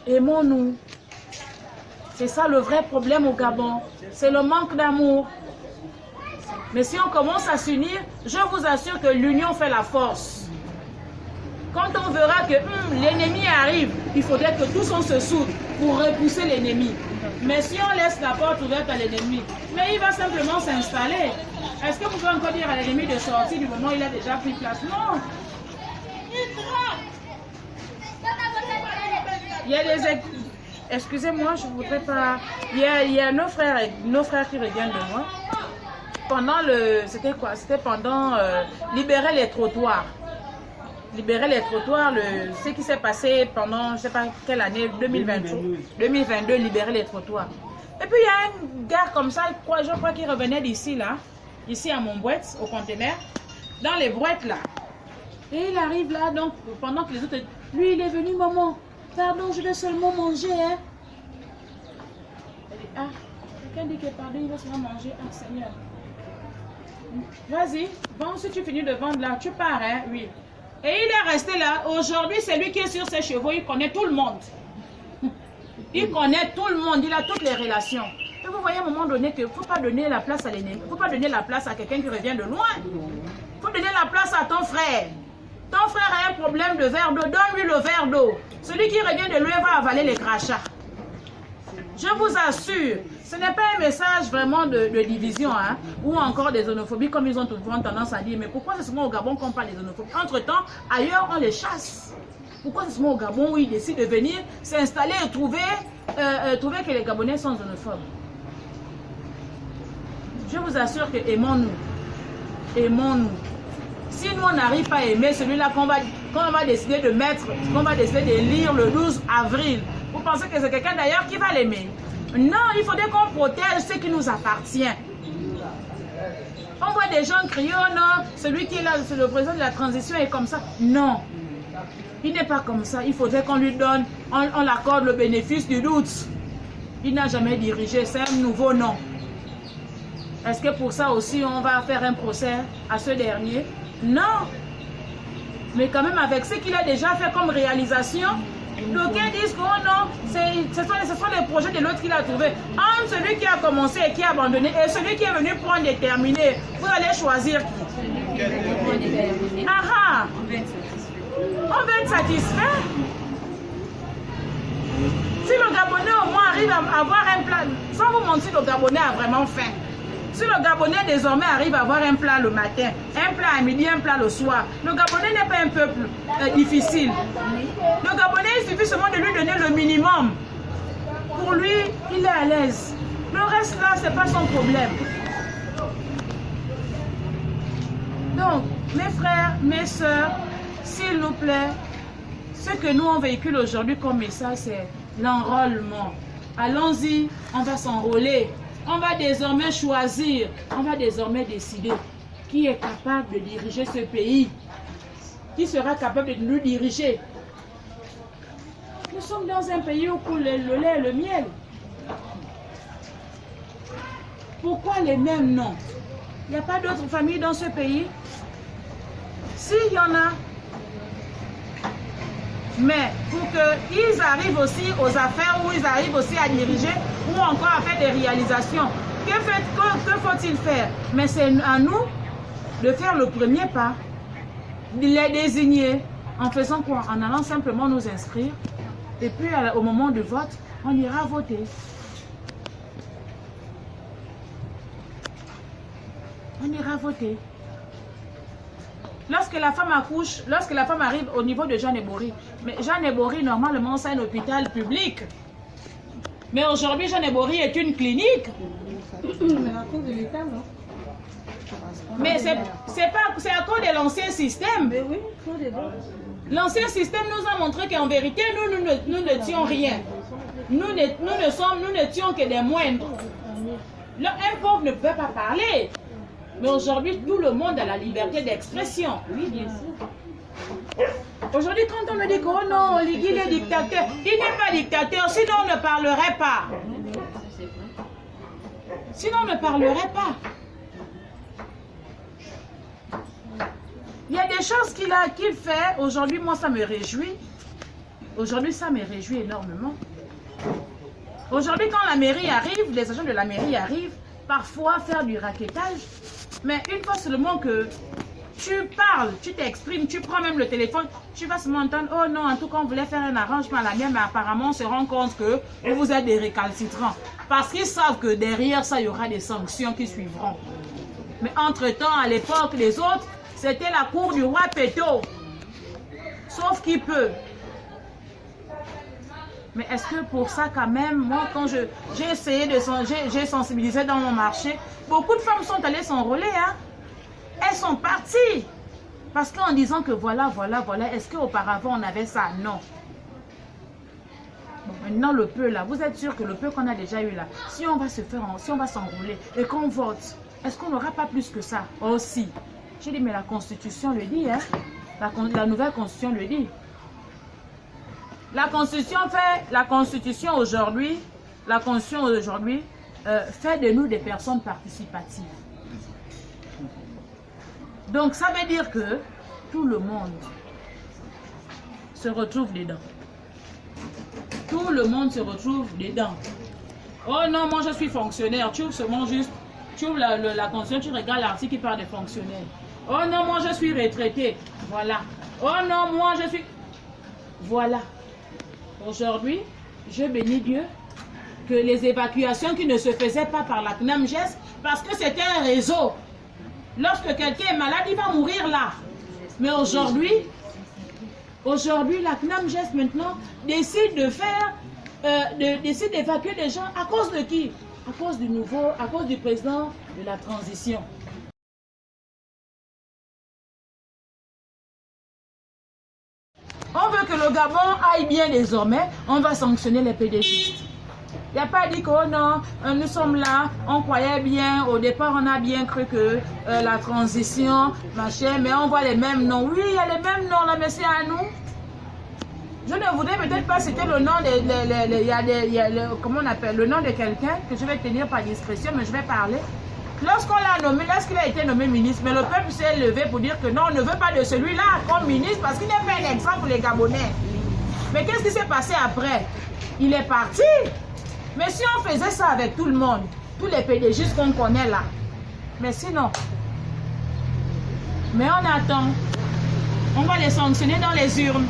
Aimons-nous. C'est ça le vrai problème au Gabon. C'est le manque d'amour. Mais si on commence à s'unir, je vous assure que l'union fait la force. Quand on verra que l'ennemi arrive, il faudrait que tous on se soude pour repousser l'ennemi. Mais si on laisse la porte ouverte à l'ennemi, mais il va simplement s'installer. Est-ce que vous pouvez encore dire à l'ennemi de sortir du moment où il a déjà pris place? Non. Il y a des... Excusez-moi, je ne voudrais pas... Il y a nos frères qui reviennent de moi. Pendant le... C'était quoi? C'était pendant... libérer les trottoirs. Libérer les trottoirs, ce qui s'est passé pendant, je ne sais pas quelle année, 2022, libérer les trottoirs. Et puis il y a un gars comme ça, je crois qu'il revenait d'ici, là, ici à Montbouette, au conteneur, dans les brouettes là. Et il arrive là, donc pendant que les autres, lui il est venu, maman, pardon, je vais seulement manger, hein. Elle dit, ah, quelqu'un dit que pardon, il va seulement manger, ah Seigneur. Vas-y, bon, si tu finis de vendre là, tu pars, hein, oui. Et il est resté là. Aujourd'hui, c'est lui qui est sur ses chevaux. Il connaît tout le monde. Il connaît tout le monde. Il a toutes les relations. Et vous voyez à un moment donné qu'il ne faut pas donner la place à l'ennemi. Il ne faut pas donner la place à quelqu'un qui revient de loin. Il faut donner la place à ton frère. Ton frère a un problème de verre d'eau. Donne-lui le verre d'eau. Celui qui revient de loin va avaler les crachats. Je vous assure, ce n'est pas un message vraiment de division, hein, ou encore des xénophobies, comme ils ont souvent tendance à dire. Mais pourquoi c'est seulement au Gabon qu'on parle des xénophobies? Entre-temps, ailleurs, on les chasse. Pourquoi c'est seulement au Gabon où ils décident de venir s'installer et trouver que les Gabonais sont xénophobes? Je vous assure que aimons-nous. Aimons-nous. Si nous, on n'arrive pas à aimer celui-là qu'on va décider de mettre, qu'on va décider de lire le 12 avril, vous pensez que c'est quelqu'un d'ailleurs qui va l'aimer? Non, il faudrait qu'on protège ce qui nous appartient. On voit des gens crier, oh non, celui qui est là, c'est le président de la transition est comme ça. Non, il n'est pas comme ça. Il faudrait qu'on lui donne, on l'accorde le bénéfice du doute. Il n'a jamais dirigé, c'est un nouveau nom. Est-ce que pour ça aussi, on va faire un procès à ce dernier? Non. Mais quand même, avec ce qu'il a déjà fait comme réalisation, d'aucuns disent que oh non, ce sont les projets de l'autre qu'il a trouvé. Entre celui qui a commencé et qui a abandonné et celui qui est venu prendre et terminer, vous allez choisir qui? Ah, on va être satisfait. Si le Gabonais au moins arrive à avoir un plan, sans vous mentir, le Gabonais a vraiment faim. Si le Gabonais désormais arrive à avoir un plat le matin, un plat à midi, un plat le soir, le Gabonais n'est pas un peuple difficile. Le Gabonais, il suffit seulement de lui donner le minimum. Pour lui, il est à l'aise. Le reste là, ce n'est pas son problème. Donc, mes frères, mes sœurs, s'il vous plaît, ce que nous on véhicule aujourd'hui comme message, c'est l'enrôlement. Allons-y, on va s'enrôler. On va désormais choisir, on va désormais décider qui est capable de diriger ce pays, qui sera capable de nous diriger. Nous sommes dans un pays où coule le lait et le miel. Pourquoi les mêmes noms? Il n'y a pas d'autres familles dans ce pays? S'il y en a, mais pour qu'ils arrivent aussi aux affaires, où ils arrivent aussi à diriger, ou encore à faire des réalisations, que faut-il faire? Mais c'est à nous de faire le premier pas, de les désigner, en faisant quoi? En allant simplement nous inscrire, et puis au moment du vote, on ira voter. On ira voter. Lorsque la femme accouche, lorsque la femme arrive au niveau de Jeanne Ebori, mais Jeanne Ebori, normalement, c'est un hôpital public. Mais aujourd'hui, Jeanne Ebori est une clinique. Mais c'est à cause de l'ancien système. L'ancien système nous a montré qu'en vérité, nous n'étions rien. Nous n'étions que des moindres. Là, un pauvre ne peut pas parler. Mais aujourd'hui, tout le monde a la liberté d'expression. Oui, bien sûr. Aujourd'hui, quand on me dit que oh non, Oligui est dictateur, il n'est pas dictateur, sinon on ne parlerait pas. Sinon on ne parlerait pas. Il y a des choses qu'il fait, aujourd'hui, moi ça me réjouit. Aujourd'hui, ça me réjouit énormément. Aujourd'hui, quand la mairie arrive, les agents de la mairie arrivent, parfois faire du raquettage, mais une fois seulement que tu parles, tu t'exprimes, tu prends même le téléphone, tu vas seulement entendre, oh non, en tout cas, on voulait faire un arrangement à la mienne, mais apparemment, on se rend compte que vous êtes des récalcitrants. Parce qu'ils savent que derrière ça, il y aura des sanctions qui suivront. Mais entre-temps, à l'époque, les autres, c'était la cour du roi Péto. Sauf qui peut. Mais est-ce que pour ça, quand même, moi, quand j'ai essayé de j'ai sensibilisé dans mon marché, beaucoup de femmes sont allées s'enrôler, hein. Elles sont parties. Parce qu'en disant que voilà, est-ce qu'auparavant on avait ça? Non. Bon, maintenant, le peu là, vous êtes sûr que le peu qu'on a déjà eu là, si on va s'enrôler et qu'on vote, est-ce qu'on n'aura pas plus que ça? Oh si. J'ai dit, mais la Constitution le dit, hein. La nouvelle Constitution le dit. La Constitution aujourd'hui fait de nous des personnes participatives. Donc ça veut dire que tout le monde se retrouve dedans. Tout le monde se retrouve dedans. Oh non, moi je suis fonctionnaire. Tu ouvres seulement juste, tu ouvres la Constitution, tu regardes l'article qui parle des fonctionnaires. Oh non, moi je suis retraité. Voilà. Oh non, moi je suis... Voilà. Aujourd'hui, je bénis Dieu que les évacuations qui ne se faisaient pas par la CNAMGES, parce que c'était un réseau. Lorsque quelqu'un est malade, il va mourir là. Mais aujourd'hui, la CNAMGES maintenant décide de faire, décide d'évacuer des gens à cause de qui? À cause du président de la transition. On veut que le Gabon aille bien désormais, on va sanctionner les PDGistes. Il n'y a pas dit que oh non, nous sommes là, on croyait bien, au départ on a bien cru que la transition, machin, mais on voit les mêmes noms. Oui, il y a les mêmes noms là, mais c'est à nous. Je ne voudrais peut-être pas citer le nom comment on appelle, le nom de quelqu'un que je vais tenir par discrétion, mais je vais parler. Lorsqu'on l'a nommé, lorsqu'il a été nommé ministre, mais le peuple s'est levé pour dire que non, on ne veut pas de celui-là comme ministre parce qu'il n'est pas un exemple pour les Gabonais. Mais qu'est-ce qui s'est passé après? Il est parti. Mais si on faisait ça avec tout le monde, tous les PDG qu'on connaît là, mais sinon, mais on attend, on va les sanctionner dans les urnes.